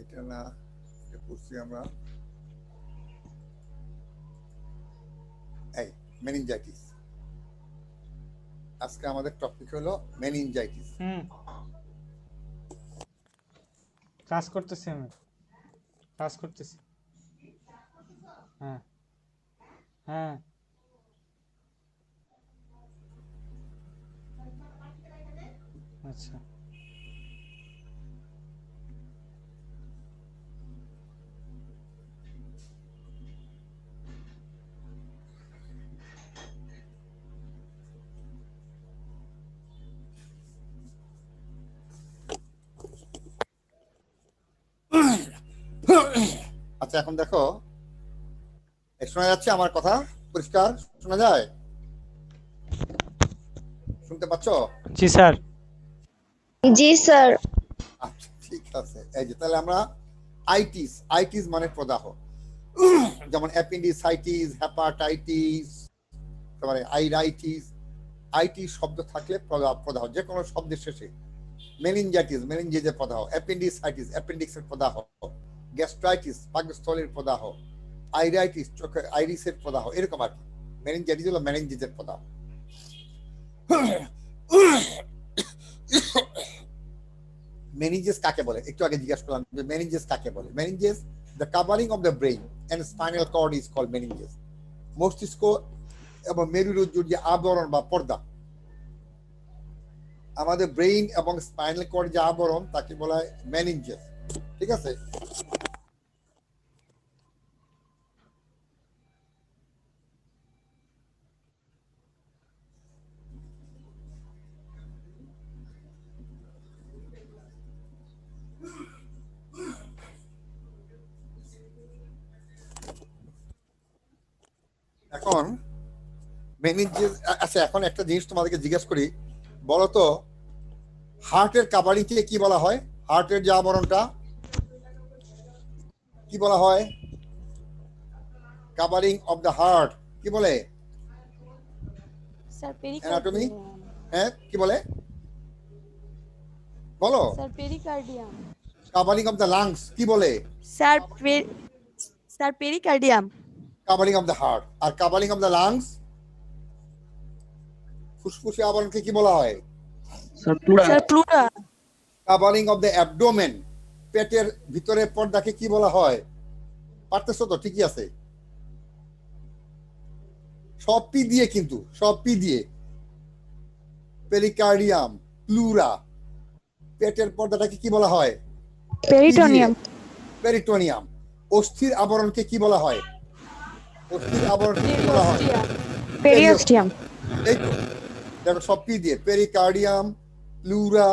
এটা না পড়ছি আমরা এই মেনিনজাইটিস। আজকে আমাদের টপিক হলো মেনিনজাইটিস। কাজ করতেছি আমি, কাজ করতেছি। হ্যাঁ হ্যাঁ আচ্ছা। আচ্ছা এখন দেখো, শোনা যাচ্ছে আমার কথা? পরিষ্কার শোনা যায়? শুনতে পাচ্ছ? জি স্যার। জি স্যার। আচ্ছা ঠিক আছে। এই যে তাহলে আমরা আইটিস, আইটিস মানে প্রদাহ, যেমন অ্যাপেন্ডিসাইটিস, হেপাটাইটিস, তারপরে আইরাইটিস। আইটি শব্দ থাকলে প্রদাহ, যে কোনো শব্দের শেষে। মেনিনজাইটিস, মেনিনজাইটিসের প্রদাহ। অ্যাপেন্ডিসাইটিস, অ্যাপেন্ডিক্সের প্রদাহ। গ্যাস্ট্রাইটিস, পাকস্থলীর প্রদাহ। আইরাইটিস, চোখের আইরিসের প্রদাহ, এরকম আর কি। মেনিনজাইটিস হলো মেনিনজাইটিসের প্রদাহ। মেনিনজেস কাকে বলে? একটু আগে জিজ্ঞাসা করলাম যে মেনিনজেস কাকে বলে। Meninges, the covering of the brain and spinal cord is called meninges. মস্তিষ্ক এবং মেরুরজ্জুর যে আবরণ বা পর্দা, আমাদের ব্রেইন এবং স্পাইনাল কর্ড যে আবরণ, তাকে বলা হয় মেনিনজেস। ঠিক আছে? এখন মেনিনজেস, আচ্ছা এখন একটা জিনিস তোমাদেরকে জিজ্ঞেস করি, বলো তো হার্টের কাভারিংকে কি বলা হয়? হার্টের যে আবরণটা কি বলা হয়? কাভারিং অফ দ্য হার্ট কি বলে? Sir anatomy. পেরিকার্ডিয়াম। হ্যাঁ কি বলে বলো? Sir pericardium. Covering of the lungs কি বলে? Sir sir pericardium. Covering of the heart. আর কাভারিং অফ দ্য লাংস, ফুসফুসের আবরণকে কি বলা হয়? Sir pleura. Covering of the abdomen, পেটের ভিতরে পর্দাকে কি বলা হয়? পারতেছো তো? ঠিকই আছে, সব পি দিয়ে, কিন্তু সব পি দিয়ে। Pericardium, pleura. পেটের পর্দাটাকে কি বলা হয়? পেরিটোনিয়াম। পেরিটোনিয়াম। অস্থির আবরণকে কি বলা হয়? অস্থির আবরণকে কি বলা হয়? পেরিওস্টিয়াম। এই তো দেখো, সব পি দিয়ে। Pericardium, pleura,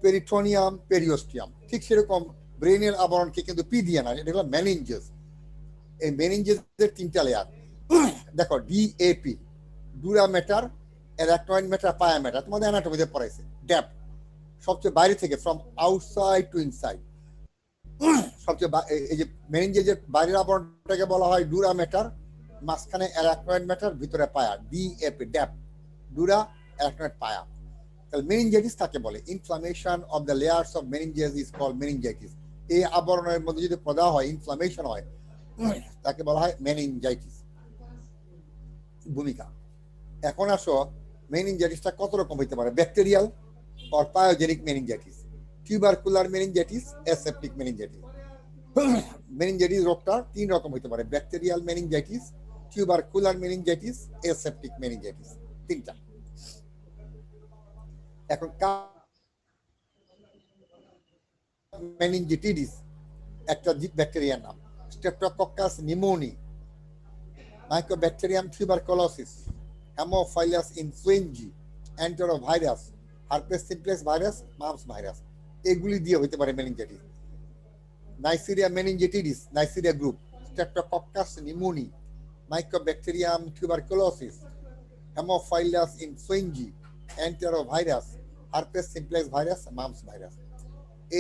peritoneum, periosteum. ঠিক সেরকম ব্রেনের আবরণকে কিন্তু পি দিয়ে না, এটা হলো মেনিনজেস। এই মেনিনজেসের তিনটা লেয়ার। দেখো DAP, dura matter, arachnoid matter, পায়া ম্যাটার, তোমাদের অ্যানাটমিতে পড়াইছে। ড্যাপ, সবচেয়ে বাইরে থেকে, ফ্রম আউটসাইড টু ইনসাইড। সবচেয়ে এই যে মেনিনজেসের বাইরের আবরণটাকে বলা হয় ডুরা ম্যাটার, মাঝখানে অ্যারাকনয়েড ম্যাটার, ভিতরে পায়া। ডিএপি, ড্যাপ, ডুরা, অ্যারাকনয়েড, পায়া। তাহলে মেনিনজাইটিস কাকে বলে? Inflammation of the layers of meninges is called meningitis. এই আবরণের মধ্যে যদি প্রদাহ হয়, ইনফ্লামেশন হয়, তাকে বলা হয় মেনিনজাইটিস। ভূমিকা। এখন আসো, মেনিনজাইটিসটা কত রকম হইতে পারে? Bacterial or pyogenic meningitis, tubercular meningitis, aseptic meningitis. Meningitis রোগটা তিন রকম হইতে পারে: bacterial meningitis, tubercular meningitis, aseptic meningitis, তিনটা। এখন মেনিনজাইটিস একটা ব্যাকটেরিয়ার নাম, Streptococcus pneumoniae, Mycobacterium tuberculosis, Haemophilus influenzae, enterovirus, herpes simplex virus, mumps virus, এগুলি দিয়ে হইতে পারে meningitis. Neisseria meningitis, Neisseria group, Streptococcus pneumoniae, Mycobacterium tuberculosis, Haemophilus influenzae, enterovirus, herpes simplex virus, mumps virus.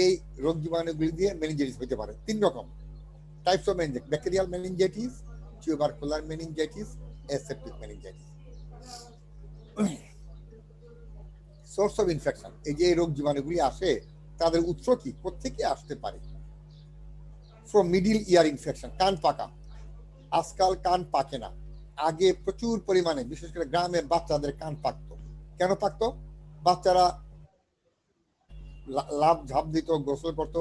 এই রোগ জীবাণুগুলি দিয়ে মেনিনজাইটিস হতে পারে। তিন রকম types of meningitis: bacterial meningitis, tubercular meningitis, aseptic meningitis. Source of infection, এই যে রোগ জীবাণুগুলি আসে, তাদের উৎস কি, কোথেকে আসতে পারে? ফ্রম মিডিল ইয়ার ইনফেকশন, কান পাকা। আজকাল কান পাকে না, আগে প্রচুর পরিমাণে বিশেষ করে গ্রামের বাচ্চাদের কান পাকতো। কেন পাকতো? বাচ্চারা লাভ ঝাঁপ দিত, গোসল করতো,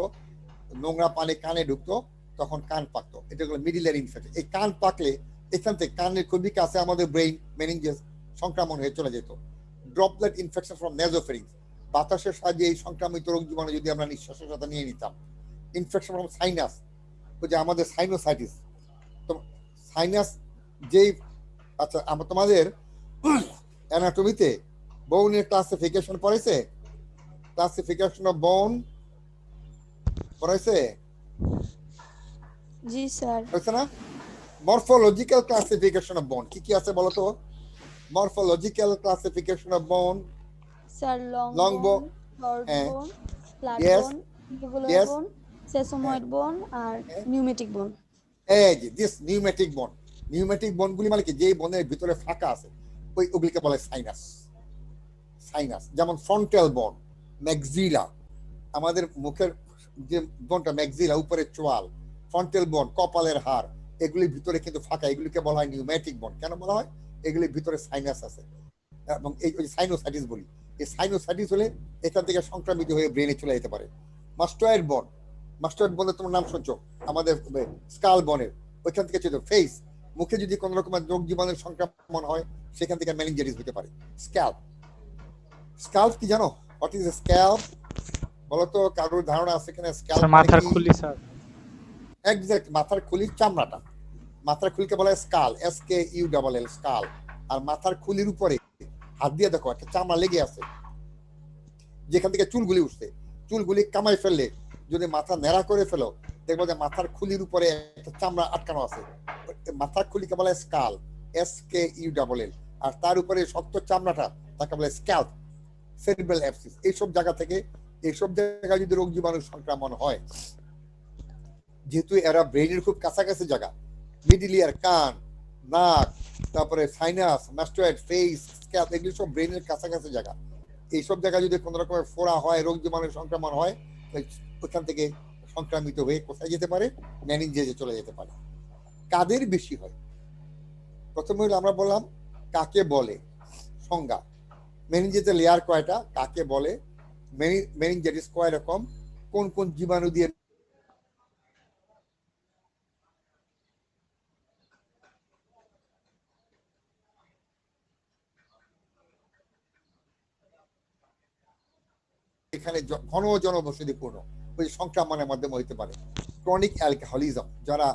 নোংরা পানি কানে ঢুকতো, তখন কান পাকতো। এটা হলো মিডিল ইয়ার ইনফেকশন। এই কান পাকলে এখান থেকে কানের খুবই কাছে আমাদের ব্রেইন মেনিনজাস সংক্রমণ হয়ে চলে যেত। ড্রপলেট ইনফেকশন ফ্রম নেজোফেরিংস, বাতাসের সাহায্যে এই সংক্রামিত রোগ জীবাণু যদি আমরা নিঃশ্বাসের সাথে নিয়ে নিতাম। ইনফেকশন ফ্রম সাইনাস, ওই যে আমাদের সাইনোসাইটিস। তো সাইনাস যেই, আচ্ছা আমরা তোমাদের অ্যানাটমিতে বোনের ক্লাসিফিকেশন পড়েছে? ক্লাসিফিকেশন অফ বোন পড়াইছে? জি স্যার। পড়েছে না? মরফোলজিক্যাল ক্লাসিফিকেশন অফ বোন কি কি আছে বলো তো? মরফোলজিক্যাল ক্লাসিফিকেশন অফ বোন। স্যার লং বোন, শর্ট হ্যাঁ, বোন, ফ্ল্যাট yes, বোন, রিগুলার yes, বোন, সেসময়েড বোন আর নিউমেটিক বোন। এই যে দিস নিউমেটিক বোন। নিউমেটিক বোনগুলি মানে কি, যে বোনের ভিতরে ফাঁকা আছে ওইগুলিকে বলে সাইনাস। সাইনাস যেমন ফ্রন্টাল বোন, ম্যাক্সিলা, আমাদের মুখের যে বোনটা ম্যাক্সিলা, উপরে চোয়াল, ফ্রন্টাল বোন, কপালের হাড়, এগুলির ভিতরে কিন্তু ফাঁকা, এগুলিকে বলা হয় নিউমেটিক বোন। কেন বলা হয়? এগুলির ভিতরে সাইনাস আছে এবং এই সাইনোসাইটিস বলি। এই সাইনোসাইটিস হলে এখান থেকে সংক্রামিত হয়ে ব্রেনে চলে যেতে পারে। মাস্টয়েড বোন, মাস্টয়েড বোনের তোমার নাম শুনছো, আমাদের স্কাল বোনের ওইখান থেকে চলে ফেস, মুখে যদি কোন রকমের রোগ জীবাণুর সংক্রমণ হয় সেখান থেকে মেনিনজাইটিস হতে পারে। স্ক্যাল্প, স্ক্যাল্প কি জানো? হোয়াট ইজ স্ক্যাল্প বলো তো, কারোর ধারণা আছে কিনা? স্ক্যাল্প মাথার খুলি স্যার। এক্সাক্ট, মাথার খুলির চামড়াটা। মাথার খুলিকে বলা হয় স্কাল, SKULL, স্কাল। আর মাথার খুলির উপরে হাত দিয়ে দেখো একটা চামড়া লেগে আছে, যেখান থেকে চুলগুলি উঠছে। চুলগুলি কামাই ফেললে, যদি মাথা ন্যাড়া করে ফেলো, দেখবো যে মাথার খুলির উপরে একটা চামড়া আটকানো আছে। মাথার খুলিকে বলা হয় স্কাল, SKULL। আর তার উপরে শক্ত চামড়াটা তাকে বলে স্ক্যাল্প, সেরিব্রাল অ্যাবসিস। এইসব জায়গা থেকে, এইসব জায়গায় যদি রোগ জীবাণু সংক্রমণ হয়, যেহেতু এরা ব্রেইনের খুব কাছাকাছি জায়গা, মিডিল ইয়ার, কান, নাক, তারপরে সাইনাস, মাস্টয়েড, ফেস, স্ক্যাল্প, এগুলো সব ব্রেইনের কাছাকাছি জায়গা। এইসব জায়গায় যদি কোনো রকমের ফোড়া হয়, রোগ জীবাণু সংক্রমণ হয়, ওখান থেকে সংক্রামিত হয়ে কোথায় যেতে পারে? মেনিনজাইটিসে চলে যেতে পারে। কাদের বেশি হয়? প্রথমে হলো আমরা বললাম কাকে বলে, সংজ্ঞা। মেনিনজাইটিসের লেয়ার কয়টা, কাকে বলে, মেনিনজাইটিস কয় রকম, কোন কোন জীবাণু দিয়ে এখানে ঘন জনবসতিপূর্ণ, ওই সংক্রমণের মাধ্যমে হইতে পারে। ক্রনিক অ্যালকোহলিজম, যারা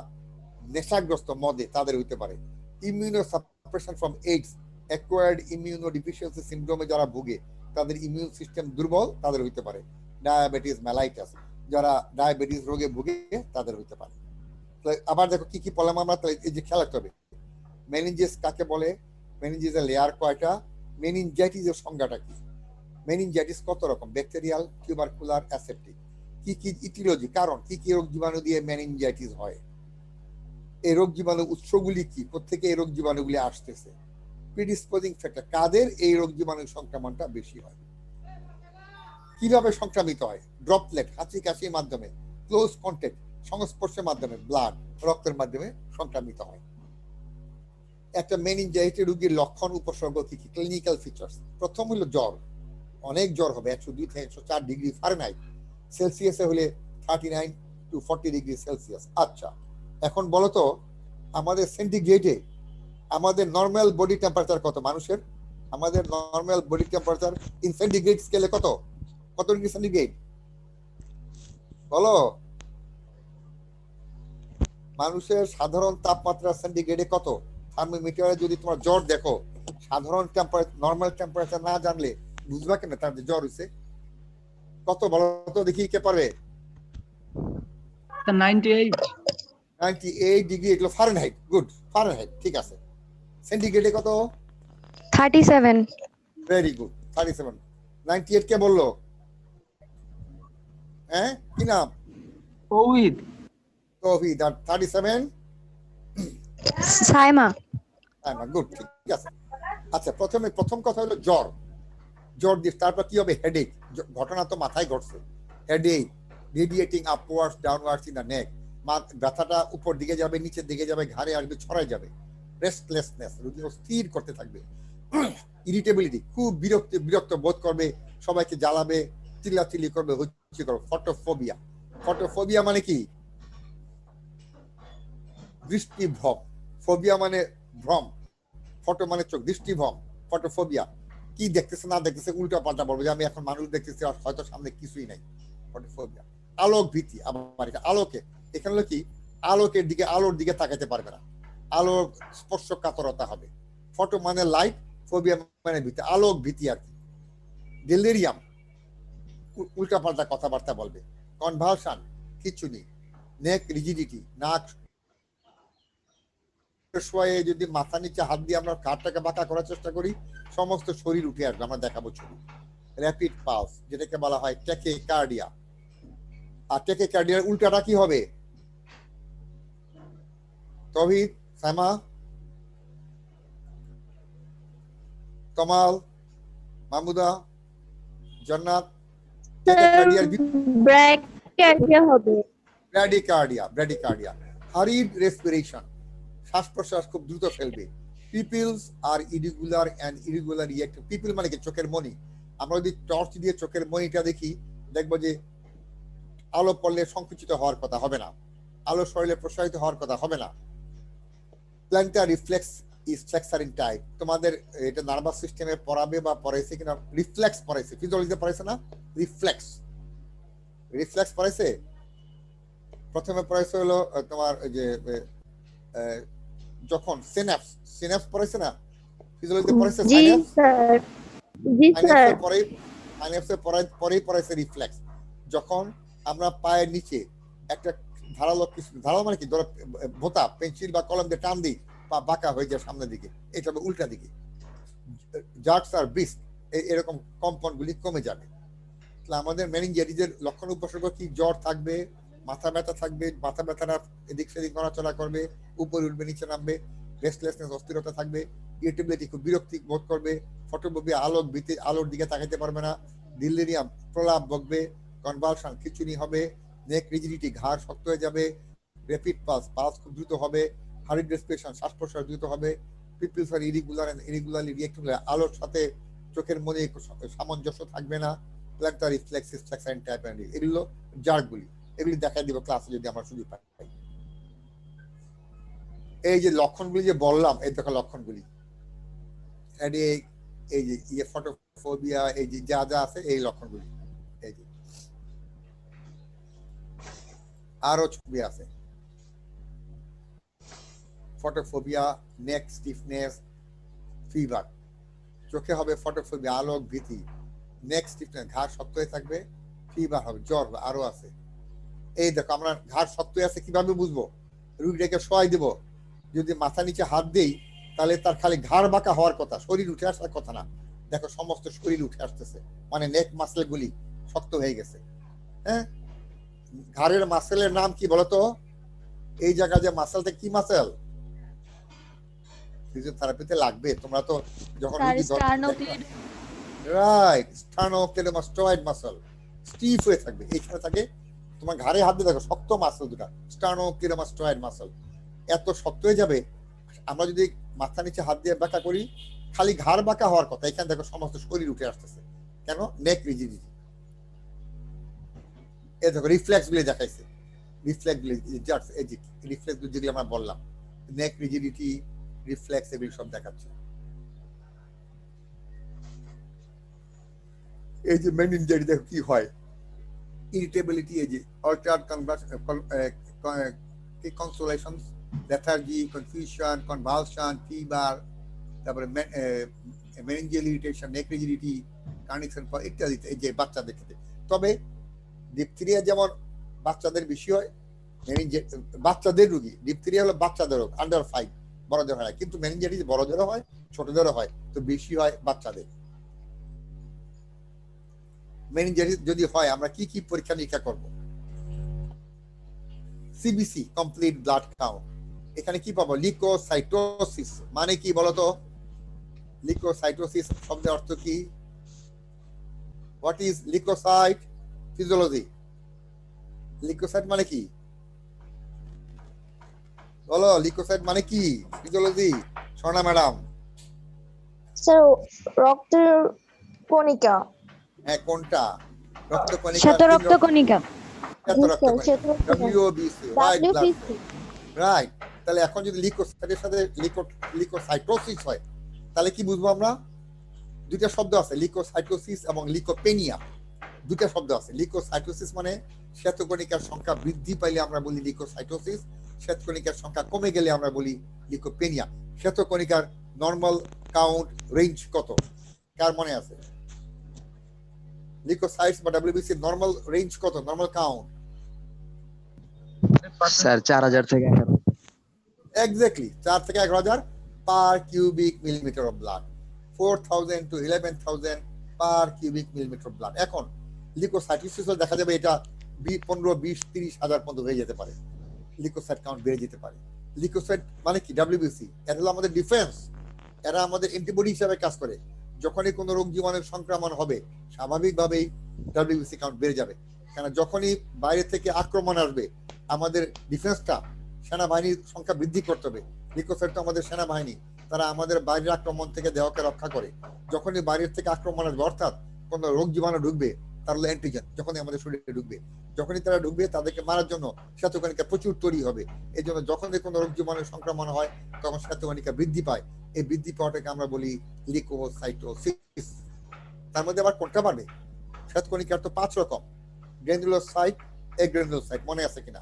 নেশাগ্রস্ত মদে, তাদের হইতে পারে। ইমিউনোসাপ্রেশন ফ্রম এইডস, অ্যাকোয়ার্ড ইমিউনোডিফিসিয়েন্সি সিনড্রোমে যারা ভুগে, তাদের ইমিউন সিস্টেম দুর্বল, তাদের হইতে পারে। ডায়াবেটিস মেলাইটাস, যারা ডায়াবেটিস রোগে ভুগে, তাদের হইতে পারে। আবার দেখো কি কি বললাম আমরা, এই যে খেয়াল রাখতে হবে। মেনিনজাইটিস কাকে বলে, মেনিনজাইটিসের লেয়ার কয়টা, মেনিনজাইটিসের সংজ্ঞাটা কি, মেনিনজাইটিস কত রকম, ব্যাকটেরিয়াল, টিউবারকুলার, অ্যাসেপ্টিক, কি কি ইটিওলজি, কারণ কি কি রোগ জীবাণু দিয়ে মেনিনজাইটিস হয়, এই রোগ জীবাণু উৎসগুলি কি, কোথেকে এই রোগ জীবাণুগুলি আসতেছে, প্রিডিসপোজিং ফ্যাক্টর, কাদের এই রোগ জীবাণু সংক্রমণটা বেশি হয়, কিভাবে সংক্রামিত হয়, ড্রপলেট, হাঁচি কাশির মাধ্যমে, ক্লোজ কন্ট্যাক্ট, সংস্পর্শের মাধ্যমে, ব্লাড, রক্তের মাধ্যমে সংক্রামিত হয়। একটা মেনিনজাইটিস রোগীর লক্ষণ, উপসর্গ কি কি, ক্লিনিক্যাল ফিচার্স। প্রথম হলো জ্বর, অনেক জ্বর হবে, 102 থেকে 104 ডিগ্রি ফারেনহাইট, সেলসিয়াসে হলে 39 to 40 ডিগ্রি সেলসিয়াস। আচ্ছা, এখন বলো তো, আমাদের সেন্টিগ্রেডে আমাদের নর্মাল বডি টেম্পারেচার কত মানুষের? আমাদের normal body temperature in centigrade স্কেলে কত, কত ডিগ্রি সেন্টিগ্রেড বলো? মানুষের সাধারণ তাপমাত্রা সেন্টিগ্রেডে কত? থার্মোমিটারে যদি তোমার জ্বর দেখো, সাধারণ টেম্পারেচার, নর্মাল টেম্পারেচার না জানলে বুঝবা কেন তার যে জ্বর হয়েছে? কত বলো তো দেখি, কে পারবে? 98 ডিগ্রি, এগুলো ফারেনহাইট। গুড, ফারেনহাইট, ঠিক আছে। সেন্টিগ্রেডে কত? 37। Very good, 37। 98 কে বললো? হ্যাঁ, কি নাম? তৌহিদ। তৌহিদ। আর 37? সাইমা। সাইমা, গুড, ঠিক আছে। আচ্ছা, প্রথম কথা হলো জ্বর। জ্বর দিয়ে তারপর কি হবে? হেডেক। ঘটনা তো মাথায় ঘটছে। Headache radiating upwards downwards in the নেক, ব্যথাটা উপর দিকে যাবে, নিচের দিকে যাবে, ঘাড়ে আসবে, ছড়ায় যাবে। রেস্টলেসনেস, রোগী স্থির করতে থাকবে। ইরিটেবিলিটি, খুব বিরক্ত বোধ করবে, সবাইকে জ্বালাবে, চিল্লাচিল্লি করবে, হচ্ছে করবে। ফটোফোবিয়া, ফটোফোবিয়া মানে কি? দৃষ্টিভ্রম। ফোবিয়া মানে ভ্রম, ফটো মানে চোখ, দৃষ্টিভ্রম, ফটোফোবিয়া। কি দেখতেছে না দেখতেছে উল্টা পাল্টা বলবো, যে আমি এখন মানুষ দেখতেছি আর হয়তো সামনে কিছুই নাই, ফটোফোবিয়া। আলোক ভীতি, আবার এটা আলোকে, এখানে হলো কি, আলোকের দিকে, আলোর দিকে তাকাতে পারবে না, আলোর স্পর্শ কাতরতা হবে। ফটো মানে লাইট, ফোবিয়া মানে ভীতি, আলোক ভীতি আর কি। ডেলিরিয়াম, উল্টা পাল্টা কথাবার্তা বলবে। কনভালশন, খিঁচুনি। নেক রিজিডিটি, নাক শোয়ে যদি মাথা নিচে হাত দিয়ে আমরা কাঠটাকে বাঁকা করার চেষ্টা করি, সমস্ত শরীর উঠে আসবে, আমরা দেখাবো ছবি। র্যাপিড পালস, যেটাকে বলা হয় ট্যাকিকার্ডিয়া। আর ট্যাকিকার্ডিয়ার উল্টাটা কি হবে? তৌহিদ, সাইমা, কমাল, মাহমুদা, জান্নাত, ট্যাকিকার্ডিয়ার ব্র্যাকিকার্ডিয়া হবে। ব্র্যাডিকার্ডিয়া, হারিড রেসপিরেশন, শ্বাস প্রশ্বাস খুব দ্রুত ফেলবে। Pupils are irregular and irregular reactive. Pupil মানে কি? চোখের মনি। আমরা যদি টর্চ দিয়ে চোখের মনিটা দেখি, দেখবো যে আলো পড়লে সংকুচিত হওয়ার কথা, হবে না। আলো শরীরে প্রসারিত হওয়ার কথা, হবে না। Planter reflex is flexor in type. তোমাদের এটা নার্ভাস সিস্টেমে পড়াবে বা পড়াইছে কিনা? রিফ্লেক্স পড়াইছে, ফিজিওলজিতে পড়াইছে না? রিফ্লেক্স পড়াইছে। প্রথমে পড়াইছে হলো তোমার যে যখন সিনাপস পড়াইছে না? ফিজিওলজিতে পড়াইছে জি সাইনাপস। স্যার, জি স্যার। পরেই পড়াইছে রিফ্লেক্স। যখন আমরা পায়ের নিচে একটা ধারালো কিছু, ধারালো মানে কি, ধরো ভোঁতা পেন্সিল বা কলম দিয়ে টান দিই, পা বাঁকা হয়ে যায় সামনের দিকে, এটা হবে উল্টা দিকে। জার্কস আর ব্রিস্ক, এরকম কম্পনগুলি কমে যাবে। আমাদের মেনিনজাইটিসের লক্ষণ উপসর্গ কি? জ্বর থাকবে, মাথা ব্যথা থাকবে, মাথা ব্যথাটা এদিক সেদিক নড়াচড়া করবে, উপরে উঠবে, নিচে নামবে, রেস্টলেসনেস, অস্থিরতা থাকবে, ইরিটেবিলিটি, খুব বিরক্তি বোধ করবে, ফটোফোবিয়া, আলোক ভীতি, আলোর দিকে তাকাইতে পারবে না, ডিলিরিয়াম, প্রলাপ বকবে, কনভালশন, খিঁচুনি হবে, নেক রিজিডিটি, ঘাড় শক্ত হয়ে যাবে, র্যাপিড পালস খুব দ্রুত হবে, হারিড রেসপিরেশন, শ্বাস প্রশ্বাস দ্রুত হবে, পিপলস আর ইরিগুলারলি রিঅ্যাক্টিভ, আলোর সাথে চোখের মনে সামঞ্জস্য থাকবে না, প্ল্যান্টার রিফ্লেক্সিস ফ্লেক্সার টাইপ, এগুলো জার্কগুলি, এগুলি দেখাই দিব ক্লাসে যদি আমরা সুযোগ পাই। এই যে লক্ষণগুলি যে বললাম, এই দেখো লক্ষণগুলি, এই যে ফটোফোবিয়া, এই যে যা যা আছে এই লক্ষণগুলি। এই যে আরো ছবি আছে। ফটোফোবিয়া, নেক স্টিফনেস, ফিভার। চোখে হবে ফটোফোবিয়া, আলোক ভীতি, নেক স্টিফনেস, ঘাড় শক্ত হয়ে থাকবে, ফিভার হবে, জ্বর আরো আছে। এই দেখো, আমরা ঘাড় শক্ত আছে কিভাবে বুঝবো? রুগীটাকে শোয়াই দেব, যদি মাথা নিচে হাত দেই, তাহলে তার খালি ঘাড় বাঁকা হওয়ার কথা, শরীর উঠে আসার কথা না। দেখো সমস্ত শরীর উঠে আসতেছে, মানে নেক মাসেল গুলি শক্ত হয়ে গেছে। হ্যাঁ, ঘাড়ের মাসেলের নাম কি বলতো? এই জায়গা যে মাসেলটা, কি মাসেল? ফিজিওথেরাপিতে লাগবে, তোমরা তো যখন রাইট, স্টার্নোক্লেডোমাস্টয়েড মাসল স্টিফ হয়ে থাকবে, এইখানে থাকে। তোমার ঘাড়ে হাত দিয়ে দেখো, শক্ত মাসল দুটা, স্টার্নোক্লেডোমাস্টয়েড মাসল, এত শক্ত হয়ে যাবে। আমরা যদি মাথা নিচে হাত দিয়ে বাঁকা করি, খালি ঘাড় বাঁকা হওয়ার কথা, এখানে দেখো সমস্ত শরীর উঠে আসতেছে। কেন? নেক রিজিডিটি। এই দেখো রিফ্লেক্স গুলি দেখাইছে, রিফ্লেক্স গুলি, রিফ্লেক্স যেগুলো আমরা বললাম, নেক রিজিডিটি, রিফ্লেক্স, এগুলি সব দেখাচ্ছে। এই যে মেনিনজাইটিস দেখো কি হয়, ইরিটেবিলিটি, এই যে altered consolation, lethargy, confusion, convulsion, fever, তারপরে মেনিনজিয়াল ইরিটেশন, নেক রিজিডিটি, কার্নিকশন ইত্যাদি, এই যে বাচ্চাদের ক্ষেত্রে। তবে ডিপথেরিয়া যেমন বাচ্চাদের বেশি হয়, বাচ্চাদের রোগী, ডিপথেরিয়া হলো বাচ্চাদের রোগ, আন্ডার 5, বড়দের হয়, কিন্তু মেনিনজাইটিস বড়দেরও হয়, ছোটদেরও হয়, তো বেশি হয় বাচ্চাদের। মেনিনজাইটিস যদি হয়, আমরা কি কি পরীক্ষা নিরীক্ষা করব? CBC, complete blood count. এখানে কি পাবো? লিউকোসাইটোসিস মানে কি বলতো? লিউকোসাইটোসিস শব্দের অর্থ কি? What is leukocyte? Physiology. Leukocyte মানে কি? বলো লিউকোসাইট মানে কি, ফিজিওলজি স্বর্ণা ম্যাডাম। স্যার রক্তের কণিকা। হ্যাঁ কোনটা? রক্তকণিকার শ্বেত তিন রকম। রক্তকণিকা। শ্বেত জি স্যার, রক্তকণিকা, শ্বেত রক্তকণিকা। WBC, white blood cell. WBC। Right. তাহলে এখন যদি লিউকোসাইটের সাথে লিউকোসাইটোসিস হয় তাহলে কি বুঝবো আমরা? দুইটা শব্দ আছে, লিউকোসাইটোসিস এবং লিউকোপেনিয়া, দুইটা শব্দ আছে। লিউকোসাইটোসিস মানে শ্বেতকণিকার সংখ্যা বৃদ্ধি পাইলে আমরা বলি লিউকোসাইটোসিস, শ্বেতকণিকার সংখ্যা কমে গেলে আমরা বলি লিউকোপেনিয়া। শ্বেতকণিকার নরমাল কাউন্ট রেঞ্জ কত, কার মনে আছে? লিউকোসাইটস বা WBC নরমাল রেঞ্জ কত, নরমাল কাউন্ট? স্যার 4000 থেকে 11,000। এক্স্যাক্টলি 4 থেকে 11,000 per cubic millimetre of blood, 4,000 to 11,000 per cubic millimetre blood. এখন লিউকোসাইটোসিস দেখা যাবে এটা 15, 20, 30,000 পর্যন্ত হয়ে যেতে পারে, লিউকোসাইট কাউন্ট বেড়ে যেতে পারে। লিউকোসাইট মানে কি? WBC এটা হলো আমাদের ডিফেন্স, এরা আমাদের অ্যান্টিবডি হিসাবে কাজ করে। যখনই কোনো রোগ জীবাণুর সংক্রমণ হবে স্বাভাবিকভাবেই WBC কাউন্ট বেড়ে যাবে, কারণ যখনই বাইরে থেকে আক্রমণ আসবে আমাদের ডিফেন্সটা, সেনাবাহিনীর সংখ্যা বৃদ্ধি করতে হবে। লিউকোসাইট তো আমাদের সেনাবাহিনী, তারা আমাদের বাইরের আক্রমণ থেকে দেহকে রক্ষা করে। যখনই বাইরের থেকে আক্রমণ আসবে, অর্থাৎ কোনো রোগ জীবাণু ঢুকবে, তার হলো অ্যান্টিজেন, যখনই আমাদের শরীরে ঢুকবে, যখনই তারা ঢুকবে তাদেরকে মারার জন্য শ্বেতকণিকা প্রচুর তৈরি হবে। এই জন্য যখনই কোনো রোগ জীবাণুর সংক্রমণ হয় তখন শ্বেতকণিকা বৃদ্ধি পায়। এই বৃদ্ধি পাওয়াটাকে আমরা বলি লিউকোসাইটোসিস। তার মধ্যে আবার কোনটা বাড়বে? শ্বেতকণিকার তো 5 রকম, গ্র্যানুলোসাইট, এগ্র্যানুলোসাইট, মনে আছে কিনা?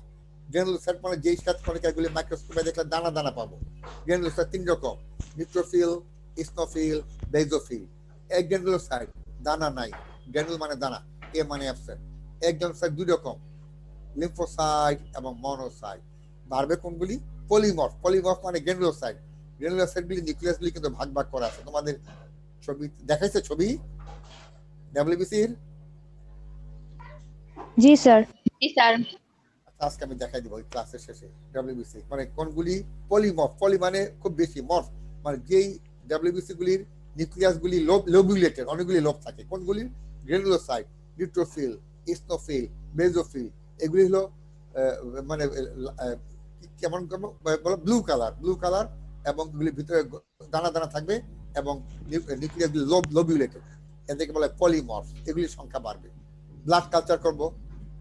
গ্র্যানুলোসাইট মানে যেই শ্বেতকণিকাগুলি মাইক্রোস্কোপে দেখলে দানা দানা পাবো। গ্র্যানুলোসাইট 3 রকম, নিউট্রোফিল, ইসনোফিল, বেজোফিল। এগ্র্যানুলোসাইট দানা নাই, গ্র্যানুল মানে দানা, এ মানে অ্যাবসেন্ট। এগ্র্যানুলোসাইট 2 রকম, লিম্ফোসাইট এবং মনোসাইট। বাড়বে কোনগুলি? পলিমর্ফ। পলিমর্ফ মানে গ্র্যানুলোসাইট। গ্র্যানুলোসাইটগুলি নিউক্লিয়াসগুলি কিন্তু ভাগ ভাগ করা আছে, তোমাদের ছবি দেখাইছে, ছবি WBCর। জি স্যার। আজকে আমি দেখাই দিব এই ক্লাসের শেষে। WBC মানে কোনগুলি পলিমর্ফ, পলি মানে খুব বেশি, মর্ফ মানে যেই WBC গুলির নিউক্লিয়াস গুলি লোবুলেটেড, অনেকগুলি লোব থাকে। কোনগুলি? Granulocyte, neutrophil, ইসনোফিল, basophil. এগুলি হলো মানে কেমন বলো, ব্লু কালার এবং এগুলির ভিতরে দানা দানা থাকবে এবং নিউক্লিয়াস গুলি লোবুলেটেড, এদেরকে বলে পলিমর্ফ। এগুলির সংখ্যা বাড়বে। ব্লাড কালচার করব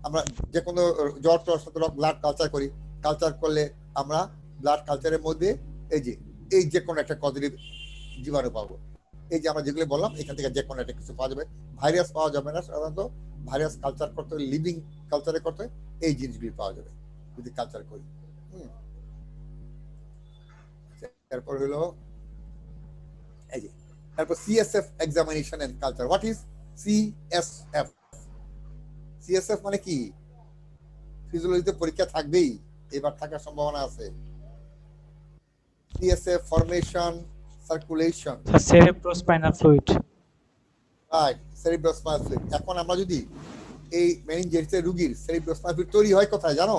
আমরা, যে কোনো জ্বর টর সাথে ব্লাড কালচার করি। কালচার করলে আমরা ব্লাড কালচারের মধ্যে এই যে কোনো একটা পজিটিভ জীবাণু পাবো। এই যে আমরা যেগুলো বললাম এখান থেকে যে কোনো একটা কিছু পাওয়া যাবে। ভাইরাস পাওয়া যাবে না, সাধারণত ভাইরাস কালচার করতে হলে, লিভিং কালচারে করতে হয়, এই জিনিসগুলি পাওয়া যাবে যদি কালচার করি। তারপর হলো এই যে, তারপর CSF examination and culture. What is CSF? CSF মানে কি? ফিজিওলজিতে পরীক্ষা থাকবেই, এবার থাকার সম্ভাবনা আছে। CSF formation, circulation. Cerebrospinal fluid. Right, cerebrospinal fluid. এখন আমরা যদি এই মেনিনজাইটিসের রোগীর সেরিব্রোস্পাইনাল ফ্লুইড তৈরি হয় কোথায় জানো?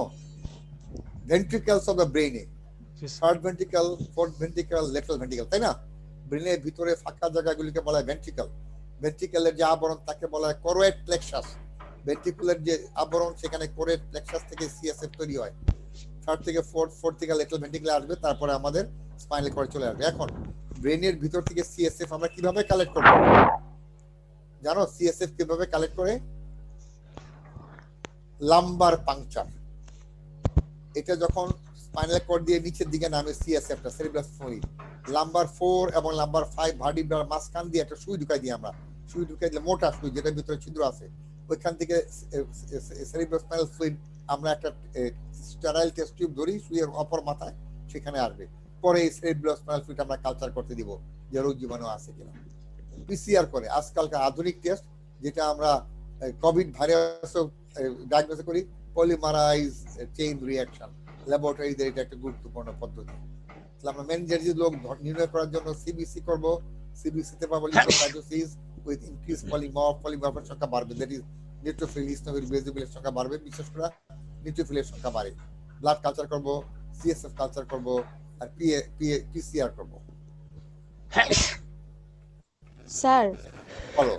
ভেন্ট্রিকলস অফ দ্য ব্রেইনে, third ventricle, fourth ventricle, lateral ventricle, তাই না? ব্রেনের ভিতরে ফাঁকা জায়গাগুলিকে বলা হয় ভেন্ট্রিকল। ভেন্ট্রিকলের যে আবরণ তাকে বলা হয় কোরোয়েড প্লেক্সাস। ভেন্ট্রিকুলার যে আবরণ সেখানে কোরোয়েড প্লেক্সাস থেকে CSF তৈরি হয়। থার্ড থেকে ফোর্থ থেকে লেটারাল ভেন্ট্রিকলে আসবে, তারপরে আমাদের স্পাইনাল কর্ডে চলে আসবে। এখন ব্রেনের ভিতর থেকে CSF আমরা কিভাবে কালেক্ট করব জানো? CSF কিভাবে কালেক্ট করে? Lumber puncture. এটা যখন স্পাইনাল কর্ড দিয়ে নিচের দিকে নামে CSFটা, সেরিব্রাস ফ্লুইড, লাম্বার 4 এবং লাম্বার 5 ভার্টিব্রার মাঝখান দিয়ে একটা সুই ঢুকাই দিই আমরা। সুই ঢুকাই দিলে, মোটা সুই যেটার ভিতরে ছিদ্র আছে, ওইখান থেকে সেরিব্রোস্পাইনাল ফ্লুইড আমরা একটা স্টেরাইল টেস্ট টিউব ধরি সুইয়ের অপর মাথায়, সেখানে আসবে। পরে এই সেরিব্রোস্পাইনাল ফ্লুইড আমরা কালচার করতে দিব যে রোগ জীবাণু আছে কিনা। PCR করে, আজকালকার আধুনিক টেস্ট, যেটা আমরা কোভিড ভাইরাসও ডায়াগনোস করি, পলিমারাইজ চেইন রিঅ্যাকশন। ল্যাবরেটরিদের এটা একটা গুরুত্বপূর্ণ পদ্ধতি। তাহলে আমরা মেনিনজাইটিস রোগ নির্ণয় করার জন্য CBC করব। CBC তে পাবো লিউকোসাইটোসিস উইথ ইনক্রিজ পলিমর্ফের সংখ্যা বাড়বে, দ্যাট ইজ নিউট্রোফিল, ইসনোফিল, বেজোফিলের সংখ্যা বাড়বে, বিশেষ করে নিউট্রোফিলের সংখ্যা বাড়ে। ব্লাড কালচার করব, CSF কালচার করব, আর PCR করব। স্যার বলো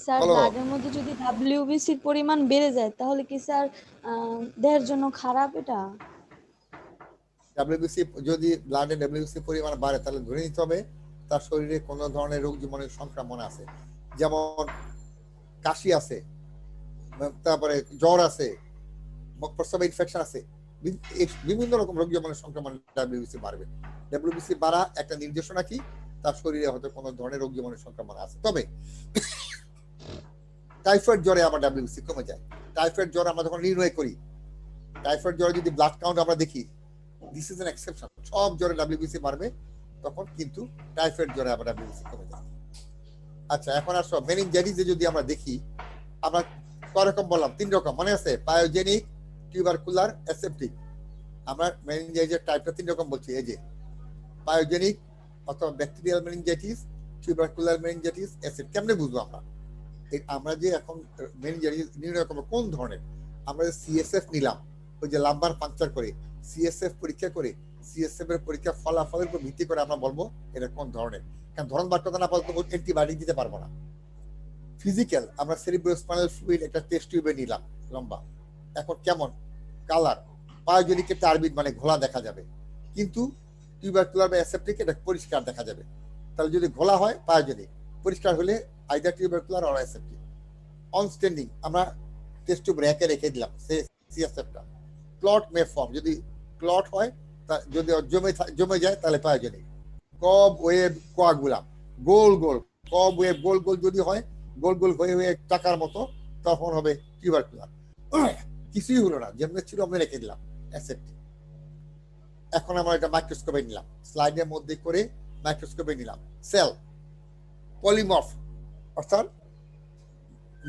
স্যার বলো। ব্লাডের মধ্যে যদি WBC-র পরিমাণ বেড়ে যায় তাহলে কি স্যার দেহের জন্য খারাপ এটা? ডাব্লিউবিসি যদি ব্লাডে ডাব্লিউবিসি পরিমাণ বাড়ে তাহলে ধরে নিতে হবে তার শরীরে কোনো ধরনের রোগ জীবাণুর সংক্রমণ আছে, যেমন কাশি আছে, তারপরে জ্বর আছে, প্রস্রাবে ইনফেকশন আছে, বিভিন্ন রকম রোগ জীবাণুর সংক্রমণ ডাব্লিউবিসি বাড়বে। ডাব্লিউবিসি বাড়া একটা নির্দেশনা কি তার শরীরে হয়তো কোনো ধরনের রোগ জীবাণুর সংক্রমণ আছে। তবে টাইফয়েড জ্বরে আমার ডাব্লিউবিসি কমে যায়। টাইফয়েড জ্বর আমরা যখন নির্ণয় করি, টাইফয়েড জ্বরে যদি ব্লাড কাউন্ট আমরা দেখি, দিস ইজ এন এক্সেপশন, সব জ্বরে ডাব্লিউবিসি বাড়বে, তখন কিন্তু টাইফয়েড জ্বরে আবার ডাব্লিউবিসি কমে যায়। আচ্ছা, এখন আসো মেনিনজাইটিসে যদি আমরা দেখি, আমরা কয় রকম বললাম? 3 রকম, মনে আছে? Pyogenic, tubercular, aseptic. আমরা মেনিনজাইটিসের টাইপটা 3 রকম বলছি, এই যে পায়োজেনিক অথবা bacterial meningitis, tubercular meningitis, aseptic. কেমনে বুঝবো আমরা? আমরা যে এখন মেনিনজাইটিস নির্ণয় করবো কোন ধরনের, আমরা সিএসএফ নিলাম, ওই যে লাম্বার পাংচার করে সিএসএফ পরীক্ষা করে সিএসএফ এর পরীক্ষা ফলাফলের উপর ভিত্তি করে আমরা বলবো এটা কোন ধরনের। কারণ ধরন বাক্যতা না পারলে অ্যান্টিবায়োটিক দিতে পারবো না। ফিজিক্যাল, আমরা সেরিব্রোস্পাইনাল ফ্লুইড একটা টেস্ট টিউবে নিলাম লম্বা, এখন কেমন কালার, পায়োজেনিক টার্বিড মানে ঘোলা দেখা যাবে, কিন্তু টিউবারকুলার বা অ্যাসেপ্টিক এটা পরিষ্কার দেখা যাবে। তাহলে যদি ঘোলা হয় পায়োজেনিক, পরিষ্কার হলে আইদার টিউবারকুলার অর অ্যাসেপ্টিক। অনস্ট্যান্ডিং, আমরা টেস্ট টিউব রেখে রেখে দিলাম সিএসএফটা। ক্লট মে ফর্ম, যদি ক্লট হয়, যদি জমে যায় তাহলে পায়োজেনিক। কব ওয়েব কোয়াগুলাম, গোল গোল কব ওয়েব গোল গোল যদি হয়, গোল গোল হয়ে হয়ে টাকার মতো, তখন হবে টিউবারকুলার। কিছুই হলো না, যেমন ছিল আমরা রেখে দিলাম অ্যাসেপ্টিক। এখন আমরা এটা মাইক্রোস্কোপে নিলাম, স্লাইডের মধ্যে করে মাইক্রোস্কোপে নিলাম। সেল পলিমর্ফ অর্থাৎ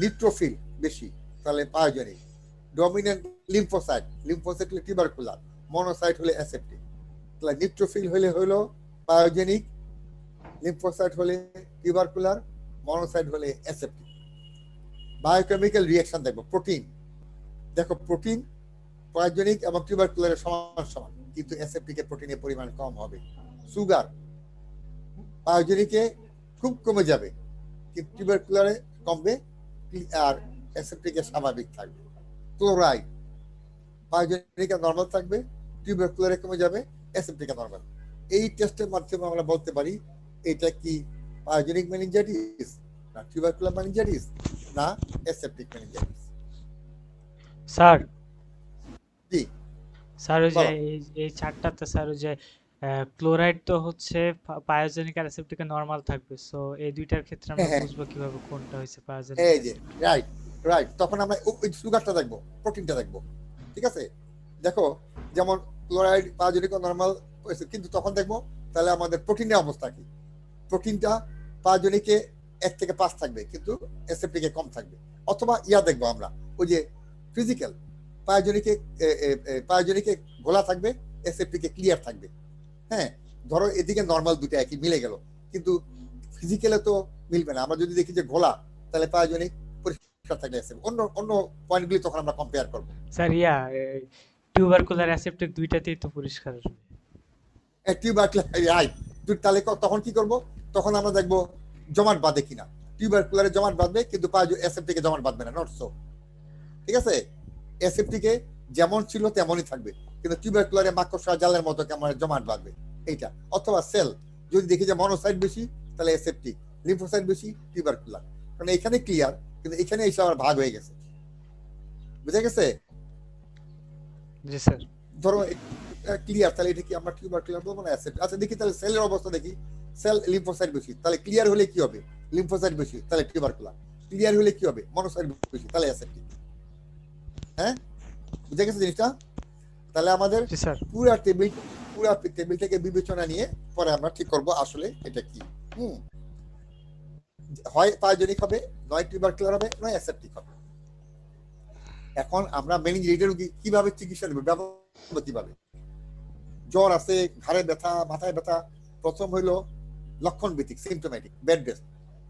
নিউট্রোফিল বেশি, তাহলে পায়োজেনিক। ডমিনেন্ট লিম্ফোসাইট, লিম্ফোসাইট হলে টিউবারকুলার, মনোসাইট হলে অ্যাসেপ্টিক। তাহলে নিউট্রোফিল হলে হলো পায়োজেনিক, লিম্ফোসাইট হলে টিউবারকুলার, মনোসাইট হলে অ্যাসেপ্টিক। বায়োকেমিক্যাল রিঅ্যাকশন দেখবো, প্রোটিন দেখো, প্রোটিন পায়োজেনিক এবং টিউবারকুলারের সমান সমান, কিন্তু অ্যাসেপ্টিকের প্রোটিনের পরিমাণ কম হবে। সুগার পায়োজেনিকে খুব কমে যাবে, কিন্তু টিউবারকুলারে কমবে আর অ্যাসেপ্টিকে স্বাভাবিক থাকবে। ক্লোরাইড পায়োজেনিকে নরমাল থাকবে, টিউবারকুলারে কমে যাবে, অ্যাসেপ্টিকে নরমাল। এই টেস্টের মাধ্যমে আমরা বলতে পারি এটা কি পায়োজেনিক মেনিনজাইটিস, না টিউবারকুলার মেনিনজাইটিস, না অ্যাসেপ্টিক মেনিনজাইটিস। স্যার, জি স্যার ওই যে বলো। এই চারটাতে স্যার ওই যে ক্লোরাইড তো হচ্ছে পায়োজেনিক আর অ্যাসেপ্টিকে নরমাল থাকবে, সো এই দুইটার ক্ষেত্রে আমরা হ্যাঁ, বুঝবো কিভাবে কোনটা হয়েছে পায়োজেনিক এই আর যে অ্যাসেপ্টিক? রাইট রাইট, তখন আমরা ওই সুগারটা দেখবো, প্রোটিনটা দেখবো, ঠিক আছে? দেখো, যেমন ক্লোরাইড পায়োজেনিক নরমাল, কিন্তু তখন দেখবো তাহলে আমাদের প্রোটিনের অবস্থা কি। প্রোটিনটা পায়োজেনিকে 1 থেকে 5 থাকবে, কিন্তু অ্যাসেপ্টিকে কম থাকবে। অথবা ইয়া দেখবো আমরা, ওই যে ফিজিক্যাল, পায়োজেনিকে ঘোলা থাকবে, অ্যাসেপ্টিকে ক্লিয়ার থাকবে। হ্যাঁ, ধরো এদিকে নরমাল দুটো একই মিলে গেল, কিন্তু ফিজিক্যালে তো মিলবে না। আমরা যদি দেখি যে ঘোলা, তাহলে পায়োজেনিক পরিষ্কার থাকলে অ্যাসেপ্টিক। অন্য অন্য পয়েন্টগুলি তখন আমরা কম্পেয়ার করবো। স্যার টিউবারকুলার অ্যাসেপ্টিক দুইটাতেই তো পরিষ্কার আসবে। তাহলে তখন কি করব? তখন আমরা দেখবো জমাট বাঁধে কিনা। টিউবারকুলারে জমাট বাঁধবে, কিন্তু অ্যাসেপ্টিকে জমাট বাঁধবে না, নট সো। ঠিক আছে, অ্যাসেপ্টিকে যেমন ছিল তেমনই থাকবে, কিন্তু টিউবারকুলারে মাকড়সা জালের মতো কেমন জমাট বাঁধবে এইটা। অথবা সেল, যদি দেখি যে মনোসাইট বেশি, তাহলে অ্যাসেপ্টিক, লিম্ফোসাইট বেশি, টিউবারকুলার। কারণ এখানে ক্লিয়ার, কিন্তু এখানে এসে আবার ভাগ হয়ে গেছে। বুঝা গেছে? জি স্যার। ধরো ক্লিয়ার, তাহলে এটা কি আমরা টিউবারকুলার বলবো না অ্যাসেপ্টিক? আচ্ছা দেখি, তাহলে সেলের অবস্থা দেখি। সেল লিম্ফোসাইট বেশি, তাহলে ক্লিয়ার হলে কি হবে? লিম্ফোসাইট বেশি, তাহলে টিউবারকুলার। ক্লিয়ার হলে কি হবে? মনোসাইট বেশি, তাহলে অ্যাসেপ্টিক। হ্যাঁ, বুঝা গেছে জিনিসটা? তাহলে আমাদের জি স্যার। পুরো টেবিলটাকে বিবেচনা নিয়ে পরে আমরা ঠিক করব আসলে এটা কি। হয় পায়োজেনিক হবে, নয় টিউবারকুলার হবে, নয় অ্যাসেপ্টিক হবে। এখন আমরা মেনিনজাইটিস রোগী কিভাবে চিকিৎসা দেব, ব্যবস্থা কিভাবে? জ্বর আছে, ঘাড়ে ব্যথা, মাথায় ব্যথা, প্রথম হইলো লক্ষণ ভিত্তিক, সিমটোম্যাটিক, বেড রেস্ট,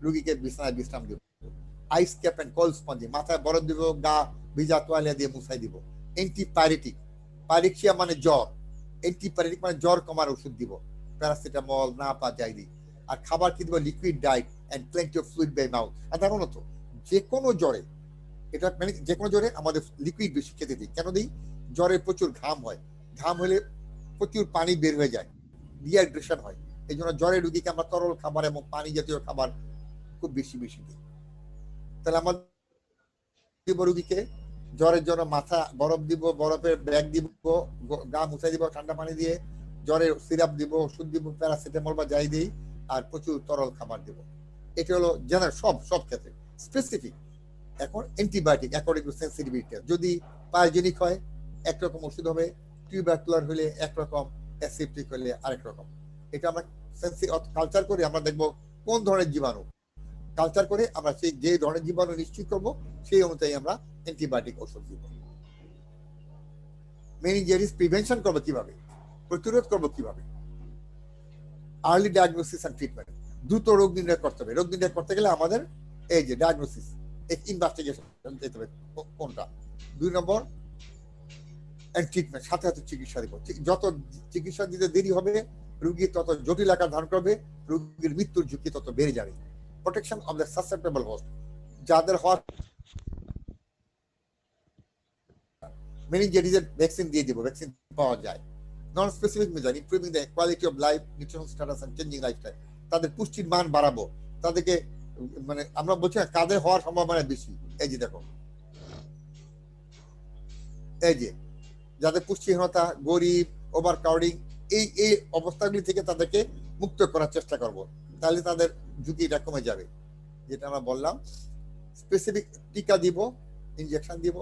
রোগীকে বিছানায় বিশ্রাম দিব। আইস ক্যাপ এন্ড কোল্ড স্পঞ্জ, মাথায় বরফ দিব, গা ভিজা তোয়ালে দিয়ে মুছাই দিব। অ্যান্টিপাইরেটিক, পাইরেক্সিয়া মানে জ্বর, অ্যান্টিপাইরেটিক মানে জ্বর কমার ওষুধ দিব, প্যারাসিটামল, না পা যাই দিই। আর খাবার কি দিব? Liquid diet and plenty of fluid by mouth. সাধারণত যে কোনো জ্বরে, এটা মানে যে কোনো জ্বরে আমাদের লিকুইড বেশি খেতে দিই। কেন দিই? জ্বরে প্রচুর ঘাম হয়, ঘাম হলে প্রচুর পানি বের হয়ে যায়, ডিহাইড্রেশন হয়। এই জন্য জ্বরের রোগীকে আমরা তরল খাবার এবং পানি জাতীয় খাবার খুব বেশি বেশি দিই। তাহলে আমাদের রোগীকে জ্বরের জন্য মাথা বরফ দিব, বরফের ব্যাগ দিব, গা মুছাই দিব ঠান্ডা পানি দিয়ে, জ্বরের সিরাপ দিব, ওষুধ দিব, প্যারাসিটামল বা যাই দিই, আর প্রচুর তরল খাবার দিব। এটা হলো জেনারেল সব ক্ষেত্রে। স্পেসিফিক এখন অ্যান্টিবায়োটিক অ্যাকর্ডিং টু সেন্সিটিভিটি। যদি পায়োজেনিক হয় একরকম ওষুধ হবে, টিউবারকুলার হলে একরকম, অ্যাসেপ্টিক হলে আরেক রকম। এটা আমরা কালচার করে আমরা দেখবো কোন ধরনের জীবাণু, কালচার করে আমরা সেই যে ধরনের জীবাণু নিশ্চিত করবো সেই অনুযায়ী আমরা অ্যান্টিবায়োটিক ওষুধ দিব। মেনিনজাইটিস প্রিভেনশন করবো কিভাবে, প্রতিরোধ করবো কিভাবে? আর্লি ডায়াগনোসিস এন্ড ট্রিটমেন্ট, দ্রুত রোগ নির্ণয় করতে হবে। রোগ নির্ণয় করতে গেলে আমাদের এই যে ডায়াগনোসিস, ইনভেস্টিগেশন যেতে হবে কোনটা। 2 নম্বর ট্রিটমেন্ট, সাথে সাথে চিকিৎসা দিব। যত চিকিৎসা দিতে দেরি হবে রোগী তত জটিল আকার ধারণ করবে, রোগীর মৃত্যুর ঝুঁকি তত বেড়ে যাবে। Protection of the susceptible host, যাদের হওয়ার মেনিনজাইটিসের ভ্যাকসিন দিয়ে দিব, ভ্যাকসিন পাওয়া যায়। Non specific measure improving the quality of life, nutritional status and changing lifestyle, তাদের পুষ্টির মান বাড়াবো। তাদেরকে মানে আমরা বলছি না কাদের হওয়ার সম্ভাবনা বেশি, এই যে দেখো এই যে যাদের পুষ্টিহীনতা, গরিব, ওভার ক্রাউডিং, এই অবস্থাগুলি থেকে তাদেরকে মুক্ত করার চেষ্টা করব, তাহলে তাদের ঝুঁকিটা কমে যাবে। যেটা আমরা বললাম স্পেসিফিক টিকা দিব, ইনজেকশন দিব।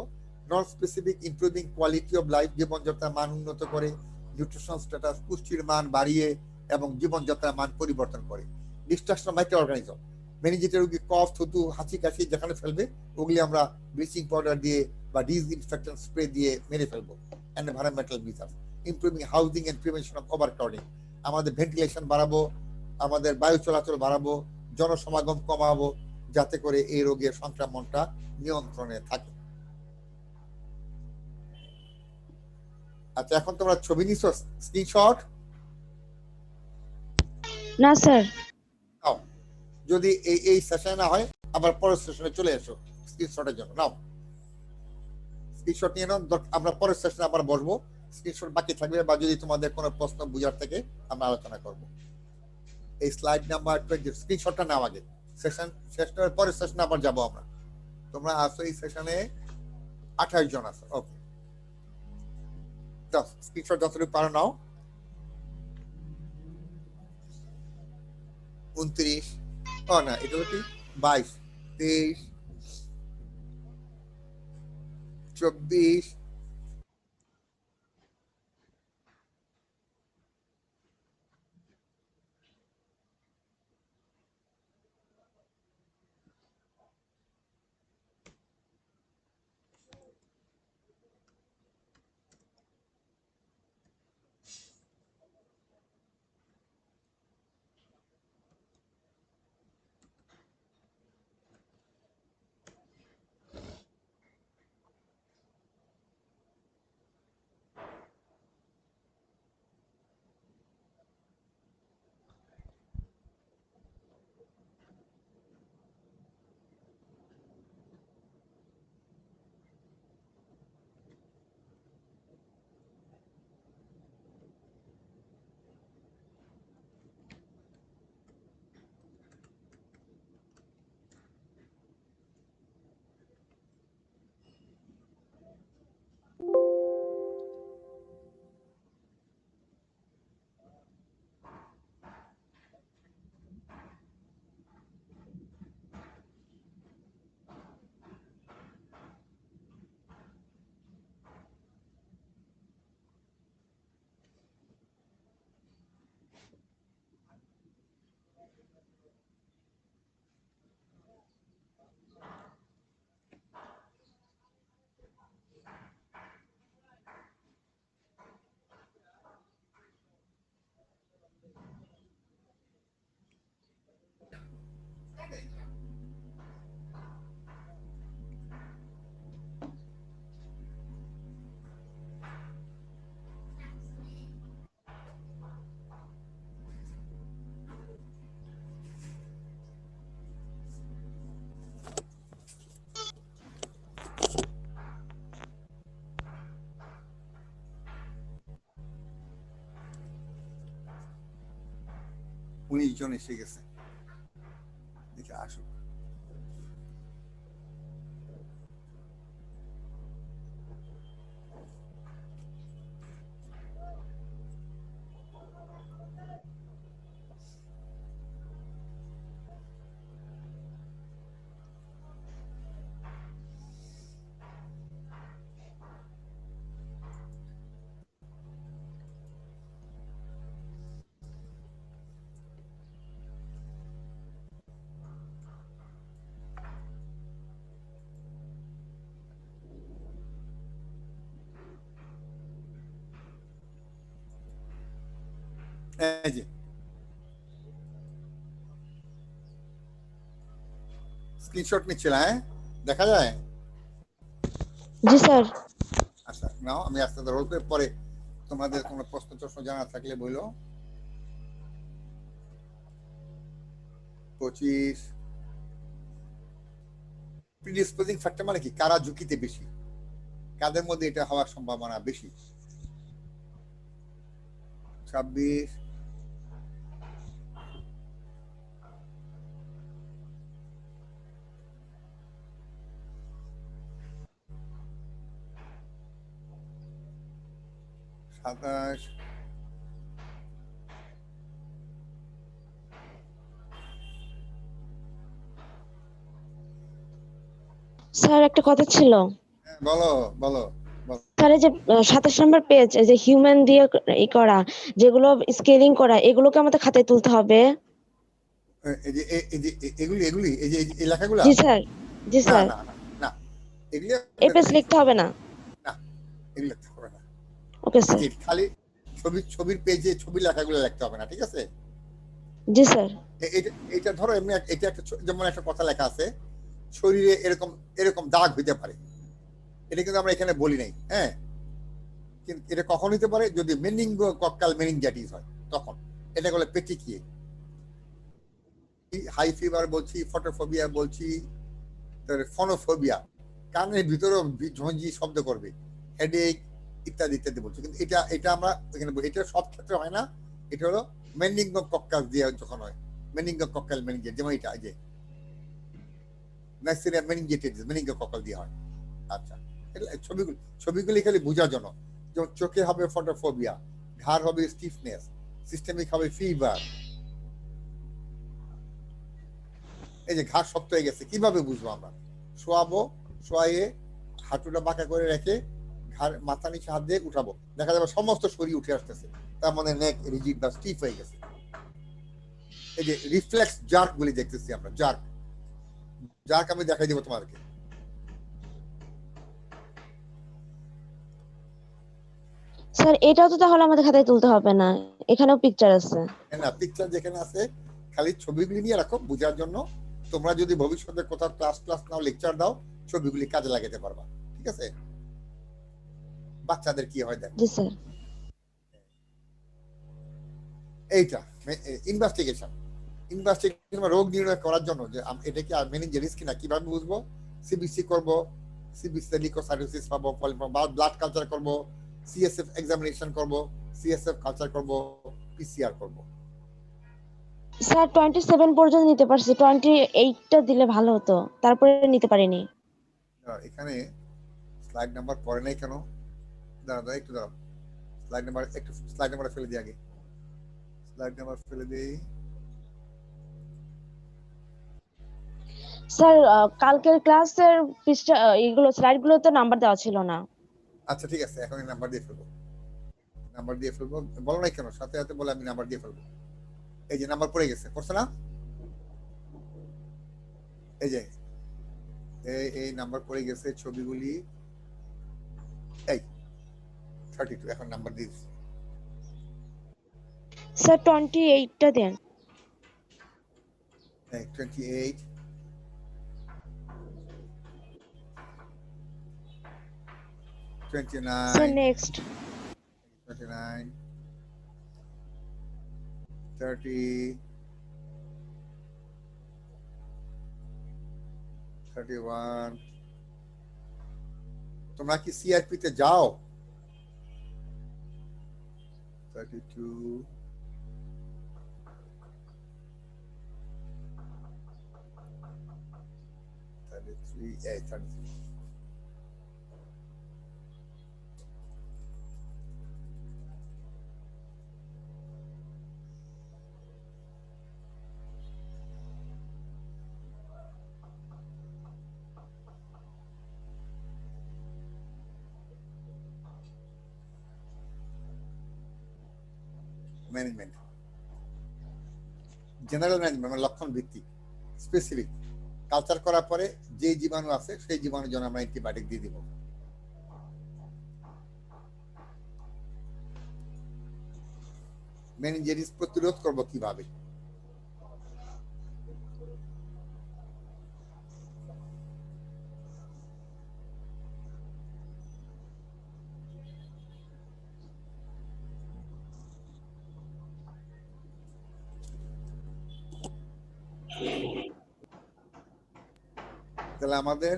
Non specific improving quality of life, জীবনযাত্রার মান উন্নত করে, নিউট্রিশনাল স্ট্যাটাস, পুষ্টির মান বাড়িয়ে এবং জীবনযাত্রার মান পরিবর্তন করে। ডিস্ট্রাকশন মাইক্রো অর্গানিজম, মেনিনজাইটিস রোগী কফ, থুতু, হাঁচি কাশি যেখানে ফেলবে ওগুলি আমরা ব্লিচিং পাউডার দিয়ে বা ডিসইনফেক্টেন্ট স্প্রে দিয়ে মেরে ফেলবো। Environmental measures, improving housing and prevention of overcrowding, আমাদের ভেন্টিলেশন বাড়াবো, আমাদের বায়ু চলাচল বাড়াবো, জনসমাগম কমাবো, যাতে করে এই রোগের সংক্রমণটা নিয়ন্ত্রণে থাকে। আচ্ছা, এখন তোমরা ছবি নিছো স্ক্রিনশট? না স্যার। নাও, যদি এই সেশনে না হয় আবার পরের সেশনে চলে এসো স্ক্রিনশটের জন্য। নাও স্ক্রিনশট নিয়ে নাও, আমরা পরের সেশনে আবার বসবো, স্ক্রিনশট বাকি থাকবে, বা যদি তোমাদের কোনো প্রশ্ন বুঝার থেকে আমরা আলোচনা করব। এই স্লাইড নাম্বার 20 স্ক্রিনশটটা নাও আগে, সেশন শেষ হওয়ার পরের সেশনে আবার যাবো আমরা। তোমরা আসো এই সেশনে 28 জন আছো, ওকে। স্ক্রিনশট যতটুকু পারো নাও। 29, ও না এটা হলো কি 22, 23, 24, 19 জন এসে গেছে, দেখি আসুক। এই যে স্ক্রিনশট নিচ্ছিল, হ্যাঁ দেখা যায়। জি স্যার। আচ্ছা নাও, আমি আস্তে আস্তে রোল করে পরে তোমাদের কোনো প্রশ্ন টশ্ন জানা থাকলে বলো। 25 প্রিডিসপোজিং ফ্যাক্টর মানে কি, কারা ঝুঁকিতে বেশি, কাদের মধ্যে এটা হওয়ার সম্ভাবনা বেশি। 26 27 স্যার একটা কথা ছিল। বলো বলো বলো। স্যার এই যে 27 নম্বর পেজ, এই যে হিউম্যান দিয়ে করা, যেগুলো স্কেলিং করা, এগুলোকে আমাদের খাতায় তুলতে হবে। এই যে এগুলি এগুলি এই যে এই লেখাগুলা, জি স্যার। জি না স্যার। না না না, এগুলি এই পেজ লিখতে হবে না। না, এগুলি লিখতে হবে না। ওকে এই স্যার। যে খালি ছবির পেজে ছবি লেখাগুলো লিখতে হবে না, ঠিক আছে। জি স্যার। এটা ধরো এমনি এটা একটা যেমন একটা কথা লেখা আছে, শরীরে এরকম এরকম দাগ হইতে পারে, এটা কিন্তু আমরা এখানে বলি নাই, হ্যাঁ। কিন্তু এটা কখন হইতে পারে, যদি মেনিনগোকক্কাল মেনিনজাইটিস হয় তখন। এটা বলে পেটিকিয়ে, হাই ফিভার বলছি, ফটোফোবিয়া বলছি, তারপরে ফোনোফোবিয়া, কানের ভিতরে ঝঞ্ঝি শব্দ করবে, হেডেক ইত্যাদি ইত্যাদি বলছি। কিন্তু এটা এটা আমরা এখানে এটা সব ক্ষেত্রে হয় না। এটা হলো মেনিনগোকক্কাল দিয়ে যখন হয়, মেনিনগোকক্কাল মেনিনজাইটিস, যেমন এটা যে ন্যাসেরিয়া মেনিনজাইটিস মেনিনগোকক্কাল দিয়ে হয়। আচ্ছা, ছবিগুলি খালি বোঝার জন্য। যেমন চোখে হবে ফটোফোবিয়া, ঘাড় হবে স্টিফনেস, সিস্টেমিক হবে ফিভার। এই যে ঘাড় শক্ত হয়ে গেছে কিভাবে বুঝবো আমরা? শোয়াবো, শোয়াইয়ে হাঁটুটা বাঁকা করে রেখে ঘাড় মাথা নিচে হাত দিয়ে উঠাবো, দেখা যাবে সমস্ত শরীর উঠে আসতেছে, তার মানে নেক রিজিড বা স্টিফ হয়ে গেছে। এই যে রিফ্লেক্স জার্ক গুলি দেখতেছি আমরা, জার্ক জার্ক আমি দেখাই দেবো তোমাদেরকে। স্যার এটাও তো তাহলে আমাদের খাতায় তুলতে হবে না, এখানেও পিকচার আছে। না, পিকচার যেখানে আছে খালি ছবিগুলি নিয়ে রাখো বোঝার জন্য। তোমরা যদি ভবিষ্যতে কোথাও ক্লাস নাও, লেকচার দাও, ছবিগুলি কাজে লাগাতে পারবা, ঠিক আছে। বাচ্চাদের কি হয় দেখো। জি স্যার। এইটা ইনভেস্টিগেশন রোগ নির্ণয় করার জন্য, যে এটা কি মেনিনজাইটিস কিনা কিভাবে বুঝবো। সিবিসি করব, সিবিসি লিউকোসাইটোসিস পাবো, ব্লাড কালচার করব, সিএসএফ এক্সামিনেশন করব, সিএসএফ কালচার করব, পিসিআর করব। স্যার 27 পর্যন্ত নিতে পারছি, 28টা দিলে ভালো হতো, তারপরে নিতে পারিনি। এখানে স্লাইড নাম্বার পরে নাই কেন? দাঁড়া একটু দাঁড়াও, স্লাইড নাম্বার ফেলে দিই আগে, স্লাইড নাম্বার ফেলে দিই। স্যার কালকের ক্লাসের পৃষ্ঠা এগুলো স্লাইডগুলো তো নাম্বার দেওয়া ছিল না। আচ্ছা ঠিক আছে, এখন নাম্বার দিয়ে ফেলবো, নাম্বার দিয়ে ফেলবো। বলো নাই কেন, সাথে সাথে বলে আমি নাম্বার দিয়ে ফেলবো। এই যে নাম্বার পড়ে গেছে, পড়ছে না? এই যে এই নাম্বার পড়ে গেছে, ছবিগুলি এই 32, এখন নাম্বার দিয়েছি। স্যার 28টা দেন। 28, 29, স্যার নেক্সট 29, 30, 31। তোমরা কি সিআরপি তে যাও? 32, 33A, 33. ম্যানেজমেন্ট, জেনারেল ম্যানেজমেন্ট মানে লক্ষণ ভিত্তিক, স্পেসিফিক। কালচার করার পরে যে জীবাণু আছে সেই জীবাণুর জন্য আমরা অ্যান্টিবায়োটিক দিয়ে দিব। মেনিনজাইটিস প্রতিরোধ করব কিভাবে? তাহলে আমাদের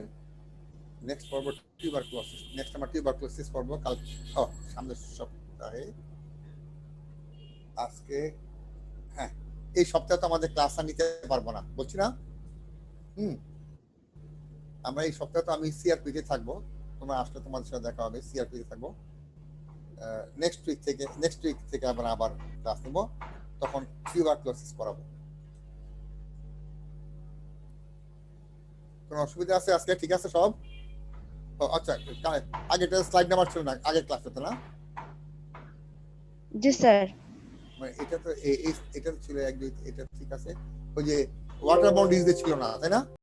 নেক্সট পর্ব টিউবারকুলোসিস। নেক্সট আমরা টিউবারকুলোসিস পর্ব কাল সামনের সপ্তাহে। আজকে হ্যাঁ, এই সপ্তাহে তো আমাদের ক্লাস নিতে পারবো না, বলছি না। আমরা এই সপ্তাহে তো আমি সিআরপি তে থাকবো, তোমরা আসলে তোমাদের সাথে দেখা হবে। সিআরপি তে থাকবো। নেক্সট উইক থেকে আমরা আবার ক্লাস নেব, তখন টিউবারকুলোসিস করাবো। কোনো অসুবিধা আছে আজকে? ঠিক আছে সব? আচ্ছা, আগেটা স্লাইড নাম্বার ছিল না, আগের ক্লাস হতো না? জি স্যার। মানে এটা তো এটা ছিল 1 2 এটা ঠিক আছে। ওই যে ওয়াটার বন্ড ডিজিজ ছিল না, তাই না?